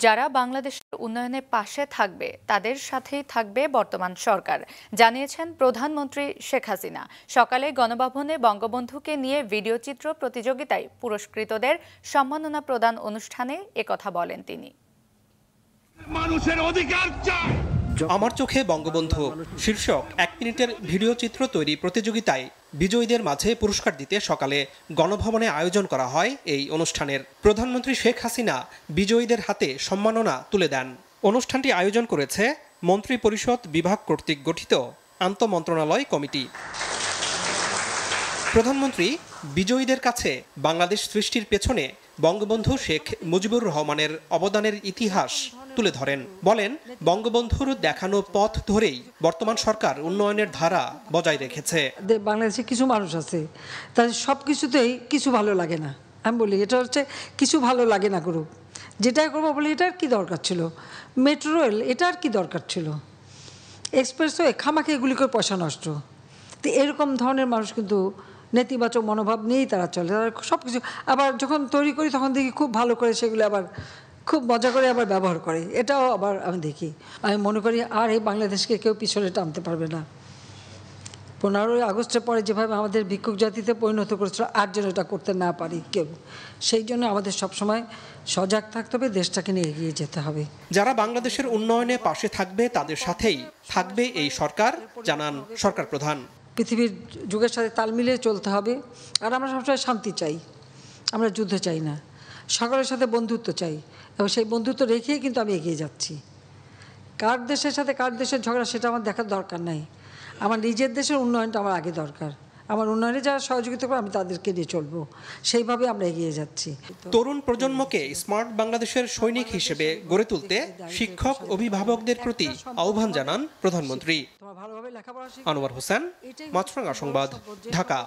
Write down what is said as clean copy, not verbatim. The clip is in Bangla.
যারা বাংলাদেশের উন্নয়নে পাশে থাকবে তাদের সাথেই থাকবে বর্তমান সরকার, জানিয়েছেন প্রধানমন্ত্রী শেখ হাসিনা। সকালে গণভবনে বঙ্গবন্ধুকে নিয়ে ভিডিওচিত্র প্রতিযোগিতায় পুরস্কৃতদের সম্মাননা প্রদান অনুষ্ঠানে একথা বলেন তিনি। মানুষের অধিকার চাই। আমার চোখে বঙ্গবন্ধু শীর্ষক 1 মিনিটের ভিডিও চিত্র তৈরি প্রতিযোগিতায় বিজয়ীদের মাঝে পুরস্কার দিতে সকালে গণভবনে আয়োজন করা হয় এই অনুষ্ঠানের। প্রধানমন্ত্রী শেখ হাসিনা বিজয়ীদের হাতে সম্মাননা তুলে দেন। অনুষ্ঠানটি আয়োজন করেছে মন্ত্রী পরিষদ বিভাগ কর্তৃক গঠিত আন্তঃমন্ত্রণালয় কমিটি। প্রধানমন্ত্রী বিজয়ীদের কাছে বাংলাদেশ সৃষ্টির পেছনে বঙ্গবন্ধু শেখ মুজিবুর রহমানের অবদানের ইতিহাস তুলে ধরেন। বলেন, বঙ্গবন্ধুর দেখানো পথ ধরেই বর্তমান সরকার উন্নয়নের ধারা বজায় রেখেছে। বাংলাদেশে কিছু মানুষ আছে তাদের সব কিছুতেই কিছু ভালো লাগে না। আমি বলি এটা হচ্ছে কিছু ভালো লাগে না গ্রুপ, যেটাই করবো বলি এটার কি দরকার ছিল, মেট্রো রেল এটার কি দরকার ছিল, এক্সপ্রেসওয়ে খামাকে এগুলি করে পয়সা নষ্ট। তো এরকম ধরনের মানুষ কিন্তু নেতিবাচক মনোভাব নিয়েই তারা চলে। তারা সব কিছু আবার যখন তৈরি করি তখন দেখি খুব ভালো করে সেগুলো আবার খুব মজা করে আবার ব্যবহার করে। এটাও আবার আমি দেখি। আমি মনে করি আর এই বাংলাদেশকে কেউ পিছনে টানতে পারবে না। 15ই আগস্টের পরে যেভাবে আমাদের ভিক্ষুক জাতিতে পরিণত করেছিল, আর যেন এটা করতে না পারি কেউ। সেই জন্য আমাদের সবসময় সজাগ থাকতে হবে, দেশটাকে নিয়ে এগিয়ে যেতে হবে। যারা বাংলাদেশের উন্নয়নে পাশে থাকবে তাদের সাথেই থাকবে এই সরকার, জানান সরকার প্রধান। পৃথিবীর যুগের সাথে তাল মিলিয়ে চলতে হবে। আর আমরা সবসময় শান্তি চাই, আমরা যুদ্ধ চাই না। সকলের সাথে বন্ধুত্ব চাই, এবং সেই বন্ধুত্ব রেখেই কিন্তু আমি এগিয়ে যাচ্ছি। কার দেশের সাথে কার দেশের ঝগড়া সেটা আমার দেখার দরকার নাই। আমার নিজের দেশের উন্নয়নটা আমার আগে দরকার। আমার উন্নয়নে যারা সহযোগিতা করে আমি তাদেরকে নিয়ে চলবো, সেইভাবে আমরা এগিয়ে যাচ্ছি। তরুণ প্রজন্মকে স্মার্ট বাংলাদেশের সৈনিক হিসেবে গড়ে তুলতে শিক্ষক অভিভাবকদের প্রতি আহ্বান জানান প্রধানমন্ত্রী। আনোয়ার হোসেন, মাছরাঙা সংবাদ, ঢাকা।